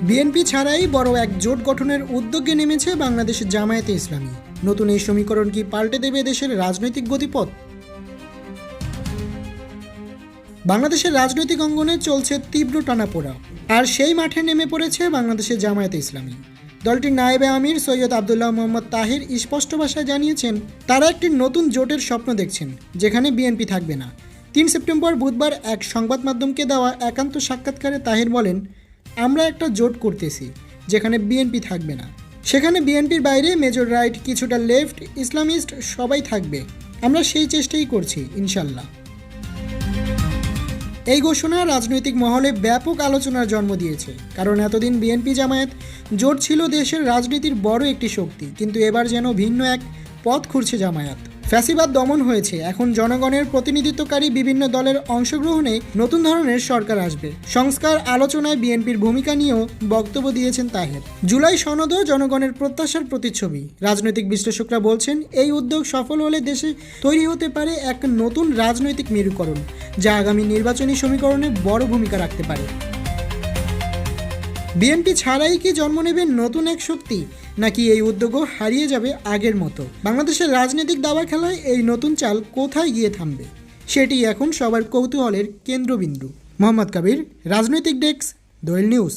BNP ছাড়াই বড় এক জোট গঠনের উদ্যোগে নেমেছে বাংলাদেশের জামায়াতে ইসলামী। নতুন এই সমীকরণ কি পাল্টে দেবে দেশের রাজনৈতিক গতিপথ? বাংলাদেশের রাজনৈতিক অঙ্গনে চলছে তীব্র টানাপোড়া, আর সেই মাঠে নেমে পড়েছে বাংলাদেশের জামায়াতে ইসলামী। দলটির নায়েবে আমির সৈয়দ আবদুল্লাহ মোহাম্মদ তাহির স্পষ্ট ভাষায় জানিয়েছেন, তারা একটি নতুন জোটের স্বপ্ন দেখছেন, যেখানে বিএনপি থাকবে না। ৩ সেপ্টেম্বর বুধবার এক সংবাদ মাধ্যমকে দেওয়া একান্ত সাক্ষাৎকারে তাহির বলেন, আমরা একটা জোট করতেছি যেখানে বিএনপি থাকবে না। সেখানে বিএনপির বাইরে মেজর রাইট, কিছুটা লেফট, ইসলামিস্ট সবাই থাকবে। আমরা সেই চেষ্টাই করছি ইনশাল্লাহ। এই ঘোষণা রাজনৈতিক মহলে ব্যাপক আলোচনার জন্ম দিয়েছে, কারণ এতদিন বিএনপি জামায়াত জোট ছিল দেশের রাজনীতির বড় একটি শক্তি, কিন্তু এবার যেন ভিন্ন এক পথ খুঁজছে জামায়াত। ফ্যাসিবাদ দমন হয়েছে, এখন জনগণের প্রতিনিধিত্বকারী বিভিন্ন দলের অংশগ্রহণে নতুন ধরনের সরকার আসবে। সংস্কার আলোচনায় বিএনপির ভূমিকা নিয়েও বক্তব্য দিয়েছেন তাহের। জুলাই সনদও জনগণের প্রত্যাশার প্রতিচ্ছবি। রাজনৈতিক বিশ্লেষকরা বলছেন, এই উদ্যোগ সফল হলে দেশে তৈরি হতে পারে এক নতুন রাজনৈতিক মেরুকরণ, যা আগামী নির্বাচনী সমীকরণে বড় ভূমিকা রাখতে পারে। বিএনপি ছাড়াই কি জন্ম নেবে নতুন এক শক্তি, নাকি এই উদ্যোগও হারিয়ে যাবে আগের মতো? বাংলাদেশের রাজনৈতিক দাবা খেলায় এই নতুন চাল কোথায় গিয়ে থামবে, সেটি এখন সবার কৌতূহলের কেন্দ্রবিন্দু। মোহাম্মদ কাবির, রাজনৈতিক ডেস্ক, দোয়েল নিউজ।